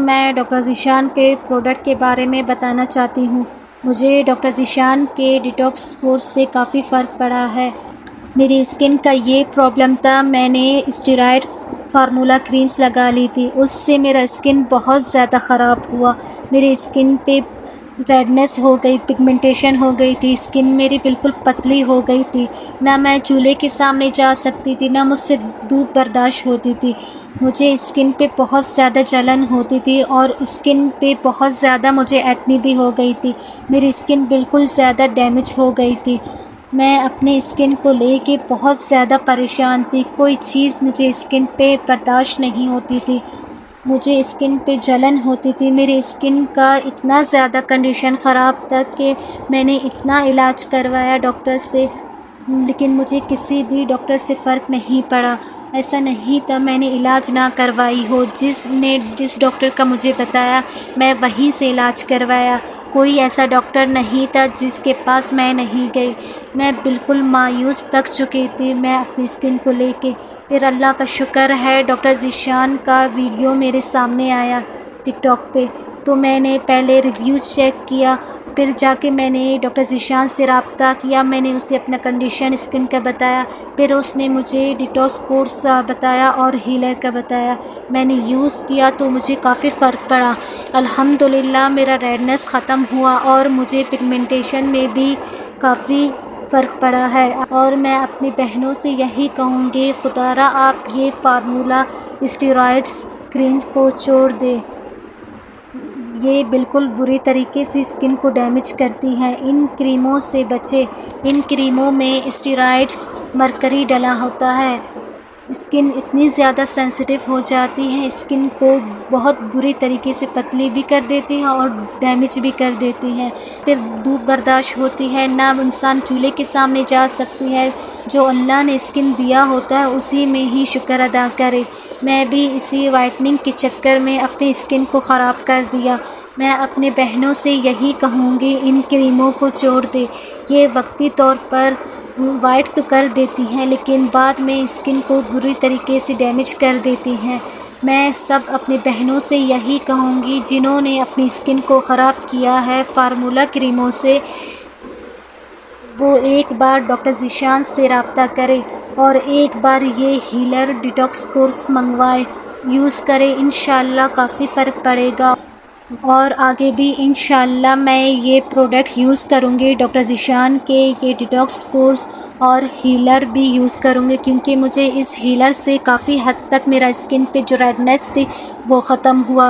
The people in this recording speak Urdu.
میں ڈاکٹر ذیشان کے پروڈکٹ کے بارے میں بتانا چاہتی ہوں۔ مجھے ڈاکٹر ذیشان کے ڈیٹاکس کورس سے کافی فرق پڑا ہے۔ میری اسکن کا یہ پرابلم تھا، میں نے اسٹیرائڈ فارمولا کریمز لگا لی تھی، اس سے میرا اسکن بہت زیادہ خراب ہوا۔ میری اسکن پہ ریڈنس ہو گئی، پگمنٹیشن ہو گئی تھی، اسکن میری بالکل پتلی ہو گئی تھی، نہ میں چولہے کے سامنے جا سکتی تھی، نہ مجھ سے دھوپ برداشت ہوتی تھی۔ مجھے اسکن پہ بہت زیادہ جلن ہوتی تھی اور اسکن پہ بہت زیادہ مجھے ایکنی بھی ہو گئی تھی۔ میری اسکن بالکل زیادہ ڈیمیج ہو گئی تھی۔ میں اپنے اسکن کو لے کے بہت زیادہ پریشان تھی، کوئی چیز مجھے اسکن پہ برداشت نہیں ہوتی تھی، مجھے اسکن پہ جلن ہوتی تھی۔ میری اسکن کا اتنا زیادہ کنڈیشن خراب تھا کہ میں نے اتنا علاج کروایا ڈاکٹر سے، لیکن مجھے کسی بھی ڈاکٹر سے فرق نہیں پڑا۔ ایسا نہیں تھا میں نے علاج نہ کروائی ہو، جس ڈاکٹر کا مجھے بتایا میں وہیں سے علاج کروایا۔ کوئی ایسا ڈاکٹر نہیں تھا جس کے پاس میں نہیں گئی۔ میں بالکل مایوس تک چکی تھی میں اپنی اسکن کو لے کے۔ پھر اللہ کا شکر ہے ڈاکٹر ذیشان کا ویڈیو میرے سامنے آیا ٹک ٹاک پہ، تو میں نے پہلے ریویوز چیک کیا، پھر جا کے میں نے ڈاکٹر ذیشان سے رابطہ کیا، میں نے اسے اپنا کنڈیشن اسکن کا بتایا، پھر اس نے مجھے ڈیٹاکس کورس بتایا اور ہیلر کا بتایا۔ میں نے یوز کیا تو مجھے کافی فرق پڑا، الحمدللہ میرا ریڈنس ختم ہوا اور مجھے پگمنٹیشن میں بھی کافی فرق پڑا ہے۔ اور میں اپنی بہنوں سے یہی کہوں گی، خدا را آپ یہ فارمولا اسٹیرائڈس کریم کو چھوڑ دیں، یہ بالکل بری طریقے سے اسکن کو ڈیمیج کرتی ہیں۔ ان کریموں سے بچیں، ان کریموں میں اسٹیرائڈس مرکری ڈلا ہوتا ہے۔ اسکن اتنی زیادہ سینسیٹیو ہو جاتی ہے، اسکن کو بہت بری طریقے سے پتلی بھی کر دیتی ہیں اور ڈیمیج بھی کر دیتی ہیں۔ پھر دھوپ برداشت ہوتی ہے، نہ انسان چولہے کے سامنے جا سکتی ہے۔ جو اللہ نے اسکن دیا ہوتا ہے اسی میں ہی شکر ادا کرے۔ میں بھی اسی وائٹننگ کے چکر میں اپنی اسکن کو خراب کر دیا۔ میں اپنے بہنوں سے یہی کہوں گی، ان کریموں کو چھوڑ دیں، یہ وقتی طور پر وائٹ تو کر دیتی ہیں لیکن بعد میں اسکن کو بری طریقے سے ڈیمیج کر دیتی ہیں۔ میں سب اپنی بہنوں سے یہی کہوں گی جنہوں نے اپنی اسکن کو خراب کیا ہے فارمولا کریموں سے، وہ ایک بار ڈاکٹر ذیشان سے رابطہ کریں اور ایک بار یہ ہیلر ڈیٹاکس کورس منگوائیں، یوز کریں، انشاءاللہ کافی فرق پڑے گا۔ اور آگے بھی انشاءاللہ میں یہ پروڈکٹ یوز کروں گی، ڈاکٹر ذیشان کے یہ ڈیٹاکس کورس اور ہیلر بھی یوز کروں گی، کیونکہ مجھے اس ہیلر سے کافی حد تک میرا اسکن پہ جو ریڈنس تھی وہ ختم ہوا۔